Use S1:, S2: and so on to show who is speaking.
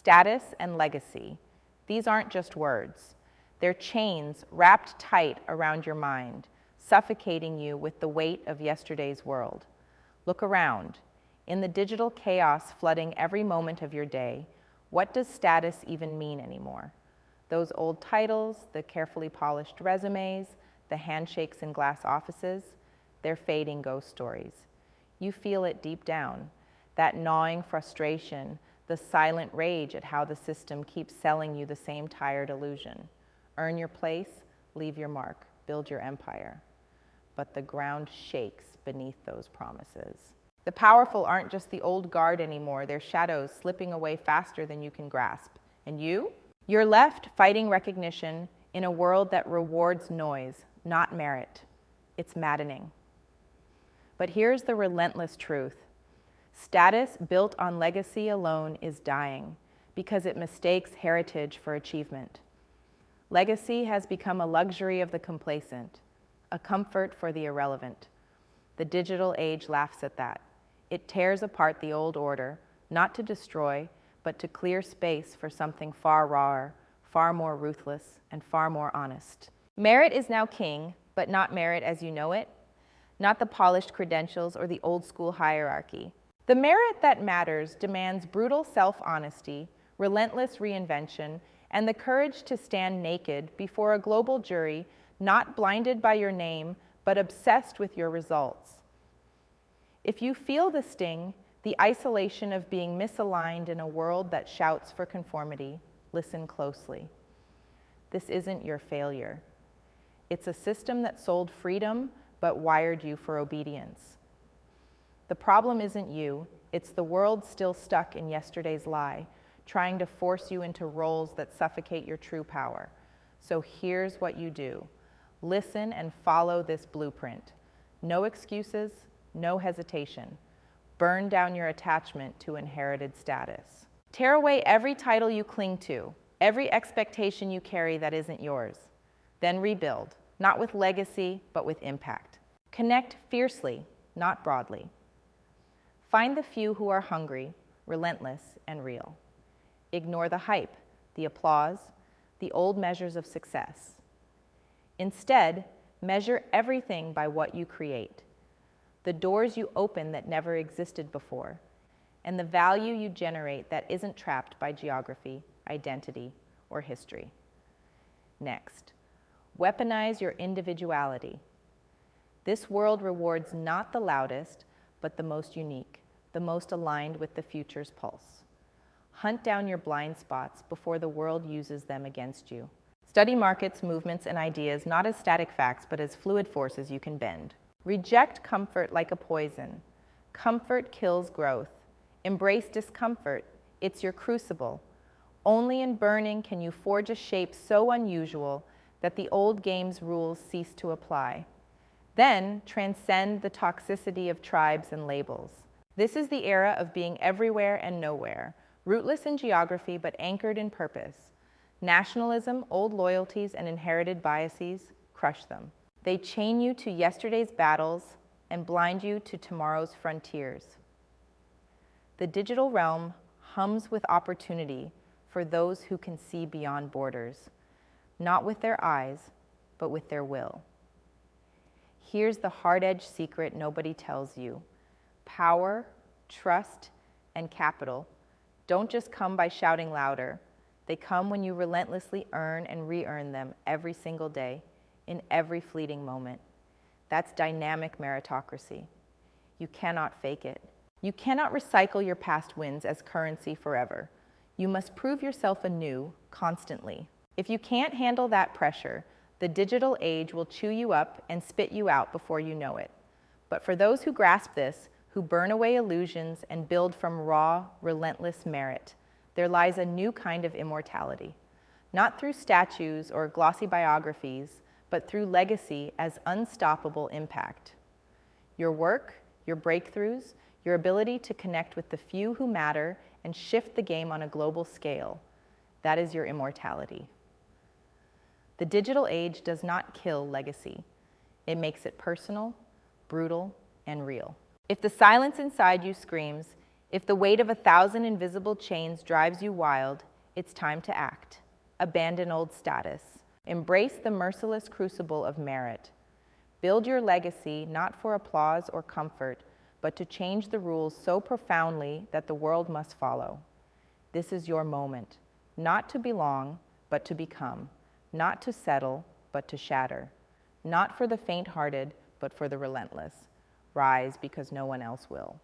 S1: Status and legacy. These aren't just words. They're chains wrapped tight around your mind, suffocating you with the weight of yesterday's world. Look around. In the digital chaos flooding every moment of your day, what does status even mean anymore? Those old titles, the carefully polished resumes, the handshakes in glass offices, they're fading ghost stories. You feel it deep down, that gnawing frustration, the silent rage at how the system keeps selling you the same tired illusion. Earn your place, leave your mark, build your empire. But the ground shakes beneath those promises. The powerful aren't just the old guard anymore, they're shadows slipping away faster than you can grasp. And you? You're left fighting recognition in a world that rewards noise, not merit. It's maddening. But here's the relentless truth. Status built on legacy alone is dying because it mistakes heritage for achievement. Legacy has become a luxury of the complacent, a comfort for the irrelevant. The digital age laughs at that. It tears apart the old order, not to destroy, but to clear space for something far rawer, far more ruthless, and far more honest. Merit is now king, but not merit as you know it, not the polished credentials or the old school hierarchy. The merit that matters demands brutal self-honesty, relentless reinvention, and the courage to stand naked before a global jury, not blinded by your name, but obsessed with your results. If you feel the sting, the isolation of being misaligned in a world that shouts for conformity, listen closely. This isn't your failure. It's a system that sold freedom, but wired you for obedience. The problem isn't you, it's the world still stuck in yesterday's lie, trying to force you into roles that suffocate your true power. So here's what you do. Listen and follow this blueprint. No excuses, no hesitation. Burn down your attachment to inherited status. Tear away every title you cling to, every expectation you carry that isn't yours. Then rebuild, not with legacy, but with impact. Connect fiercely, not broadly. Find the few who are hungry, relentless, and real. Ignore the hype, the applause, the old measures of success. Instead, measure everything by what you create, the doors you open that never existed before, and the value you generate that isn't trapped by geography, identity, or history. Next, weaponize your individuality. This world rewards not the loudest, but the most unique, the most aligned with the future's pulse. Hunt down your blind spots before the world uses them against you. Study markets, movements, and ideas not as static facts, but as fluid forces you can bend. Reject comfort like a poison. Comfort kills growth. Embrace discomfort. It's your crucible. Only in burning can you forge a shape so unusual that the old game's rules cease to apply. Then transcend the toxicity of tribes and labels. This is the era of being everywhere and nowhere, rootless in geography but anchored in purpose. Nationalism, old loyalties, and inherited biases, crush them. They chain you to yesterday's battles and blind you to tomorrow's frontiers. The digital realm hums with opportunity for those who can see beyond borders, not with their eyes, but with their will. Here's the hard-edged secret nobody tells you. Power, trust, and capital don't just come by shouting louder. They come when you relentlessly earn and re-earn them every single day, in every fleeting moment. That's dynamic meritocracy. You cannot fake it. You cannot recycle your past wins as currency forever. You must prove yourself anew, constantly. If you can't handle that pressure, the digital age will chew you up and spit you out before you know it. But for those who grasp this, who burn away illusions and build from raw, relentless merit, there lies a new kind of immortality. Not through statues or glossy biographies, but through legacy as unstoppable impact. Your work, your breakthroughs, your ability to connect with the few who matter and shift the game on a global scale, that is your immortality. The digital age does not kill legacy. It makes it personal, brutal, and real. If the silence inside you screams, If the weight of 1,000 invisible chains drives you wild, it's time to act. Abandon old status. Embrace the merciless crucible of merit. Build your legacy not for applause or comfort, but to change the rules so profoundly that the world must follow. This is your moment, not to belong, but to become, not to settle, but to shatter, not for the faint-hearted, but for the relentless. Rise because no one else will.